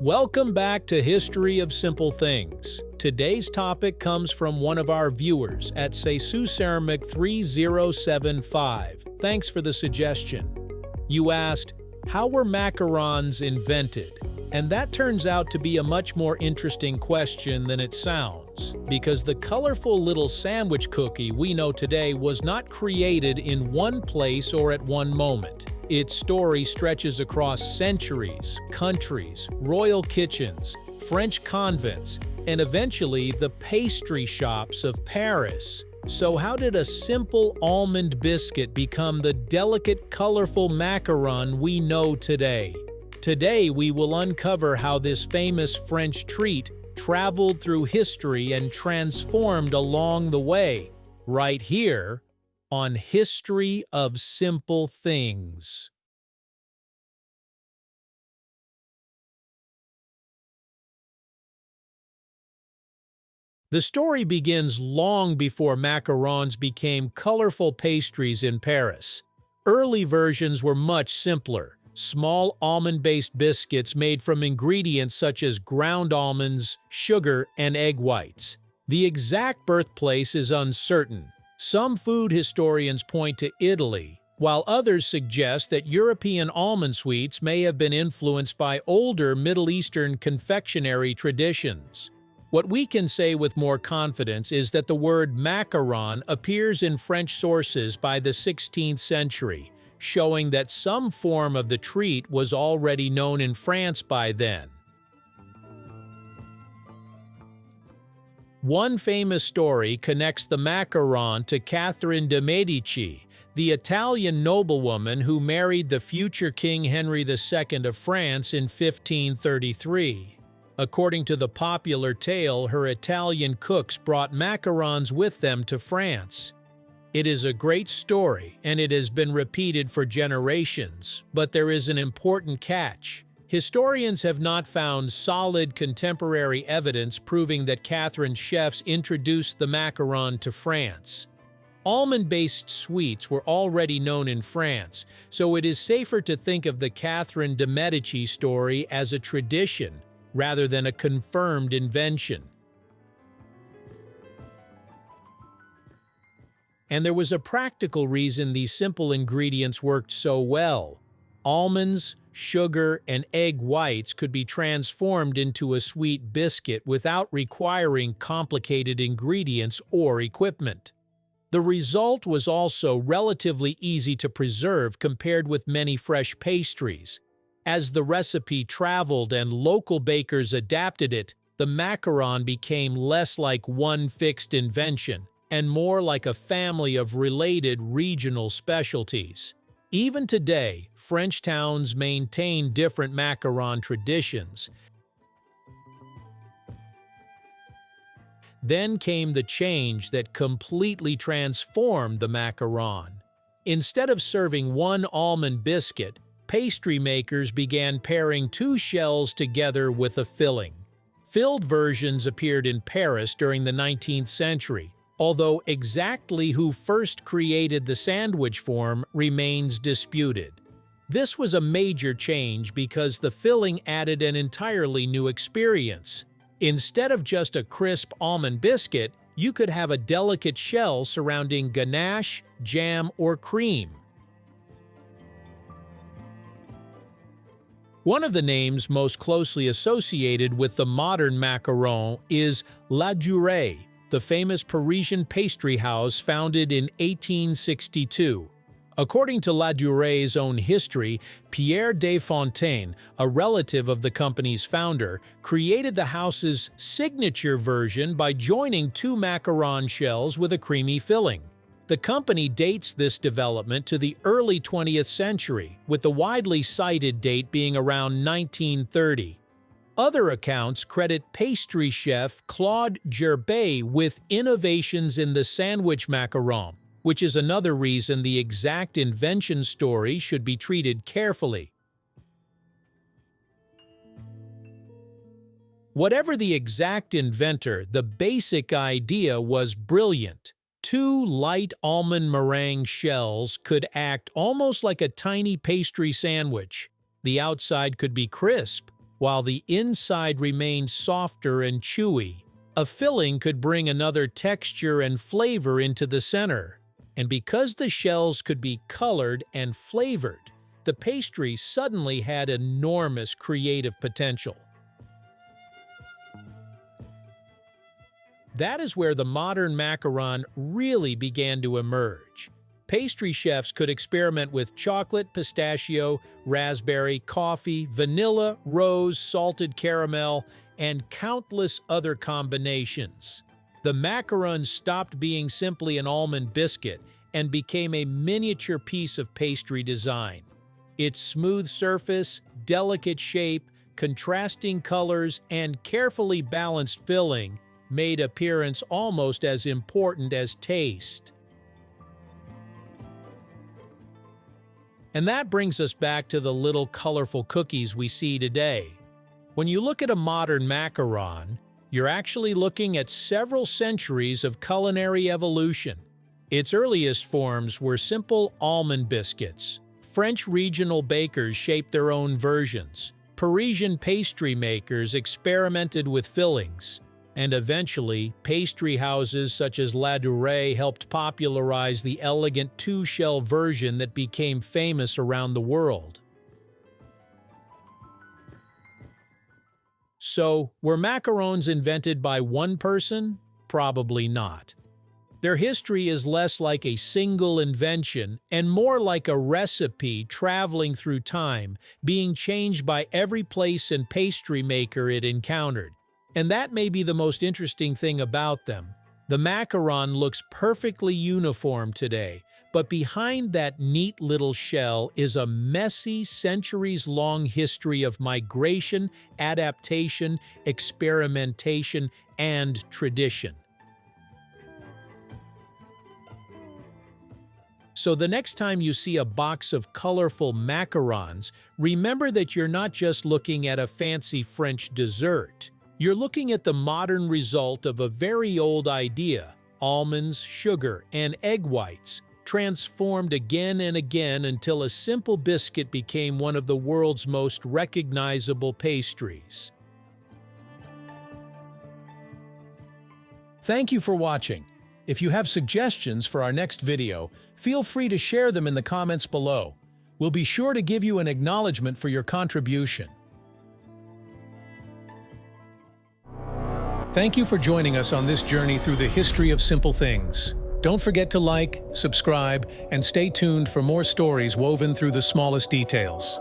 Welcome back to History of Simple Things. Today's topic comes from one of our viewers at Ceramic3075. Thanks for the suggestion. You asked, how were macarons invented? And that turns out to be a much more interesting question than it sounds, because the colorful little sandwich cookie we know today was not created in one place or at one moment. Its story stretches across centuries, countries, royal kitchens, French convents, and eventually the pastry shops of Paris. So how did a simple almond biscuit become the delicate, colorful macaron we know today? Today we will uncover how this famous French treat traveled through history and transformed along the way, right here on History of Simple Things. The story begins long before macarons became colorful pastries in Paris. Early versions were much simpler, small almond-based biscuits made from ingredients such as ground almonds, sugar, and egg whites. The exact birthplace is uncertain. Some food historians point to Italy, while others suggest that European almond sweets may have been influenced by older Middle Eastern confectionery traditions. What we can say with more confidence is that the word macaron appears in French sources by the 16th century, showing that some form of the treat was already known in France by then. One famous story connects the macaron to Catherine de Medici, the Italian noblewoman who married the future King Henry II of France in 1533. According to the popular tale, her Italian cooks brought macarons with them to France. It is a great story, and it has been repeated for generations, but there is an important catch. Historians have not found solid contemporary evidence proving that Catherine's chefs introduced the macaron to France. Almond-based sweets were already known in France, so it is safer to think of the Catherine de Medici story as a tradition rather than a confirmed invention. And there was a practical reason these simple ingredients worked so well. Almonds, sugar, and egg whites could be transformed into a sweet biscuit without requiring complicated ingredients or equipment. The result was also relatively easy to preserve compared with many fresh pastries. As the recipe traveled and local bakers adapted it, the macaron became less like one fixed invention and more like a family of related regional specialties. Even today, French towns maintain different macaron traditions. Then came the change that completely transformed the macaron. Instead of serving one almond biscuit, pastry makers began pairing two shells together with a filling. Filled versions appeared in Paris during the 19th century, although exactly who first created the sandwich form remains disputed. This was a major change because the filling added an entirely new experience. Instead of just a crisp almond biscuit, you could have a delicate shell surrounding ganache, jam, or cream. One of the names most closely associated with the modern macaron is Ladurée, the famous Parisian pastry house founded in 1862. According to Ladurée's own history, Pierre de Fontaine, a relative of the company's founder, created the house's signature version by joining two macaron shells with a creamy filling. The company dates this development to the early 20th century, with the widely cited date being around 1930. Other accounts credit pastry chef Claude Gerbet with innovations in the sandwich macaron, which is another reason the exact invention story should be treated carefully. Whatever the exact inventor, the basic idea was brilliant. Two light almond meringue shells could act almost like a tiny pastry sandwich. The outside could be crisp, while the inside remained softer and chewy. A filling could bring another texture and flavor into the center. And because the shells could be colored and flavored, the pastry suddenly had enormous creative potential. That is where the modern macaron really began to emerge. Pastry chefs could experiment with chocolate, pistachio, raspberry, coffee, vanilla, rose, salted caramel, and countless other combinations. The macaron stopped being simply an almond biscuit and became a miniature piece of pastry design. Its smooth surface, delicate shape, contrasting colors, and carefully balanced filling made appearance almost as important as taste. And that brings us back to the little colorful cookies we see today. When you look at a modern macaron, you're actually looking at several centuries of culinary evolution. Its earliest forms were simple almond biscuits. French regional bakers shaped their own versions. Parisian pastry makers experimented with fillings. And eventually, pastry houses such as Ladurée helped popularize the elegant two-shell version that became famous around the world. So, were macarons invented by one person? Probably not. Their history is less like a single invention and more like a recipe traveling through time, being changed by every place and pastry maker it encountered. And that may be the most interesting thing about them. The macaron looks perfectly uniform today, but behind that neat little shell is a messy, centuries-long history of migration, adaptation, experimentation, and tradition. So the next time you see a box of colorful macarons, remember that you're not just looking at a fancy French dessert. You're looking at the modern result of a very old idea: almonds, sugar, and egg whites, transformed again and again until a simple biscuit became one of the world's most recognizable pastries. Thank you for watching. If you have suggestions for our next video, feel free to share them in the comments below. We'll be sure to give you an acknowledgement for your contribution. Thank you for joining us on this journey through the history of simple things. Don't forget to like, subscribe, and stay tuned for more stories woven through the smallest details.